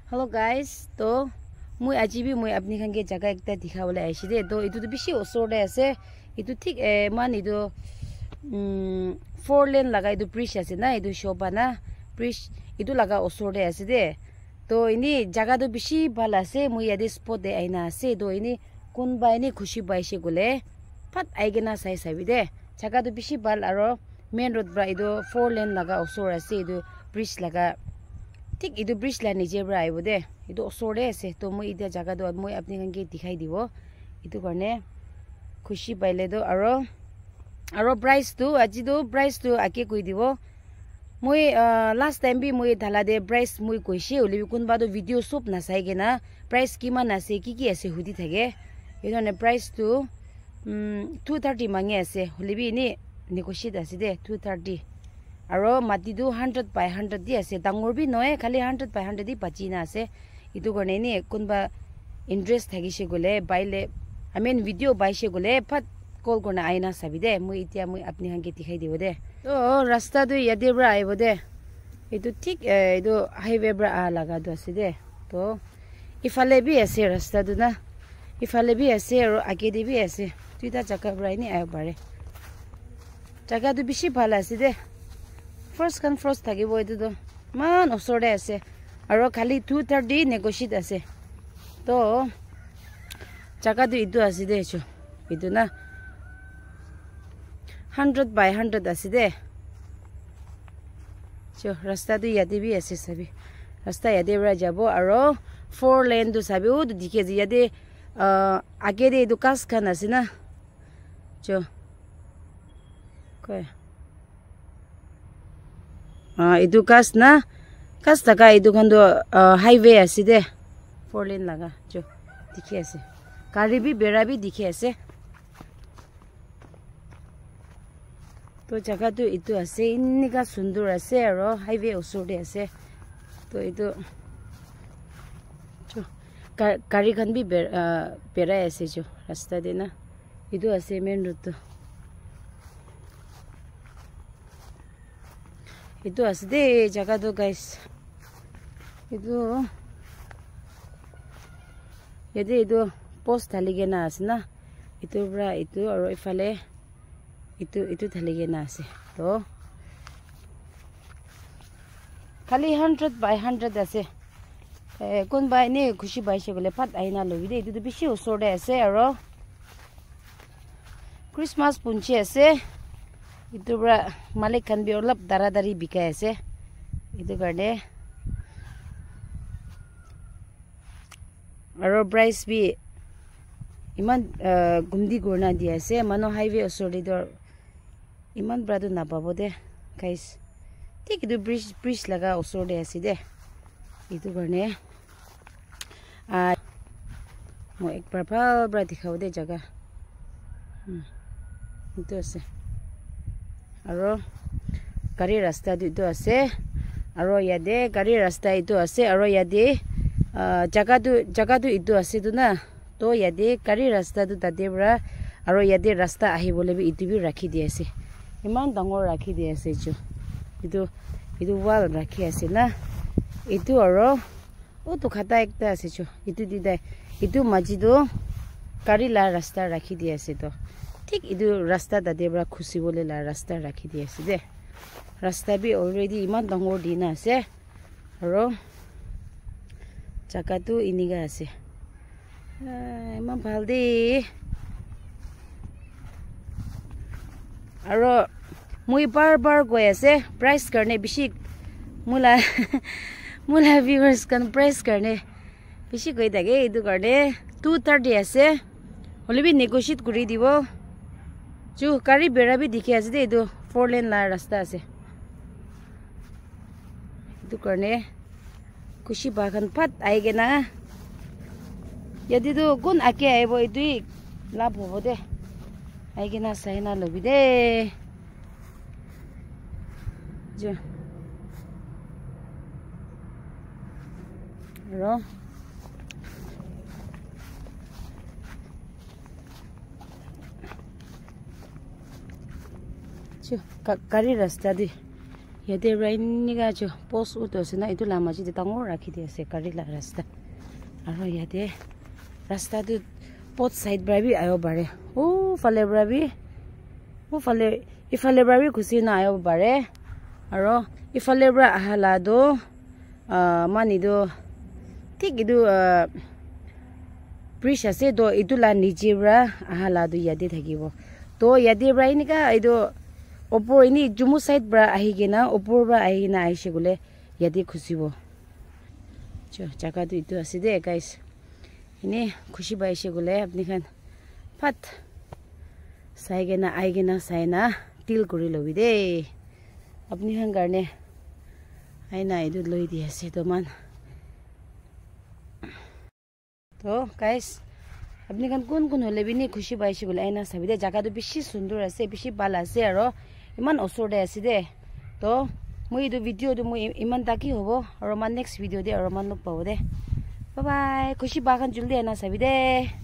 Hello guys, to mui ajibi mui apni khan ke jaga ekta dikhawale aishi de to itu bishi osor de ase itu thik man itu 4 lane laga itu bridge ase na itu shoba na bridge itu laga osor de ase de to ini jaga do bishi bhal ase mui yade spot de aina ase do ini kunba ini khushi baishe gole phat aigena sai sabi de jaga do bishi bhal aro main road bra itu 4 lane laga osor ase itu bridge laga ঠিক ইটো bridge লা নিজে বৰা আইব দে ইটো ওচৰে আছে তো মই ইটা জাগা দ মই আপনি কানকে দেখাই দিব ইটো কাৰণে খুশি পাইলে দো আৰু প্ৰাইস তো আজি দো প্ৰাইস তো আকে কই দিব মই লাষ্ট টাইম বি মই ঢালা দে প্ৰাইস মই কৈছে হলি কোনবা দো ভিডিও সব না চাইগে না প্ৰাইস কিমান আছে কি আছে হুদি থাকে এনে প্ৰাইস তো 230 মাঙে আছে হলি বি নি নেগোশিয়েট আছে দে 230 Aro mati du 100 by 100 di ase dangor bi noe khali 100 by 100 di pachina ase itu gone ni kunba interest thagise gole baile I mean video baise gole phat call korna aina sabide mui itia mui apni hange dikhai dibo de to rasta du yade bra aibo de itu thik itu highway bra a laga du ase de to ifale bi ase rasta du na ifale bi ase aro age de bi ase tuita jaka bra ni ayo bare jaka du bishi bhala ase de First can frost থাকিব এটো তো মান ওচৰতে আছে আৰু খালি 230 negotiate আছে তো জায়গাটো ইটো আছে দে ছো ইটো না 100 by 100 আছে দে ছো ৰাস্তাটো ইয়াতে বি আছে সবি ৰাস্তা ইয়াতে বৰা যাব আৰু 4 লেন তো সবি ও দিকে ইয়াতে আগে দে দুকাস খান আছে না ছো কয় itu kas na kas taka itu kan do highway ase de 4 lane laga jo dikhi ase gari bi bera bi dikhi ase to jaga tu itu ase inni ka sundur ase aro highway osor de ase to itu jo gari khan bi bera ase jo rasta de na itu ase main road to itu asde jaga do guys itu yede itu post thaligena asna itu bra itu aro ifale itu thaligena ase to khali 100 by 100 ase kon bai ne khushi baise gole phat aina logi de itu bishi osor de ase aro Christmas punchi ase itu bra malik kan bi olap daradari bikai ase itu garde aro price bi iman gumdi gorna di ase mano highway osori dor iman brado na pabo de guys tik itu bridge laga osor de ase de itu garne mo ek bar bra dikhau de jaga itu ase aro gari rasta itu ase aro yade gari rasta itu ase aro yade jaga tu itu ase tu na to yade gari rasta tu tade bra aro yade rasta ahi bole bi itu bi rakhi di ase iman dangor rakhi di ase jo itu wall rakhi ase na itu aro o to khata ekta ase jo itu didai itu maji do gari la rasta rakhi di ase to ঠিক ইদু রাস্তা দাদে বৰা খুসি বলে লা ৰাস্তা ৰাখি দি আছে দে ৰাস্তা B already ইমান ডঙৰ দিন আছে আৰু জাগাটো ইনিগা আছে ইমান ভাল দে আৰু মই বাৰ গৈ আছে প্ৰাইস কাৰণে বেছি মুলা ভিউয়াৰ্স কান প্ৰাইস কাৰণে বেছি গৈ থাকে ইদু কাৰণে 230 আছে হলিবি নেগোশিয়েট কৰি দিব जो गाड़ी बेरा भी दिखे आसे दे दो 4 लेन ला रास्ता आसे itu karne kushi bagan phat aige na yadi do gun ake aibo itu lab hobo de aige na sai na lobi de jo ro gari rasta di yate rain niga jo post uto se na itu lama ji tangor rakhi di ase gari la rasta aro yate rasta tu pot side bra bi ayo bare o fale bra bi o fale ifale bra bi khusi na ayo bare aro ifale bra ahala do mani do tik idu bridge ase do itu la nije bra ahala do yate thakibo to yate bra inika idu opor ini jumu side bra ahigena opor bra ahina aishe gule yate khusibo jo jaga tu itu ase de guys ini khushi baishe gule apni khan phat saigena aigena saina til kuri lobi de apni khan garne aina idu loi di ase to man to guys apni kan kun hole bini khushi baishe gule aina sabide jaga tu bishi sundur ase bishi bala ase aro iman osor de ase de to moi du video du moi iman taki hobo aro man next video de aro man lok pawo de bye bye khushi bagan julde na sabide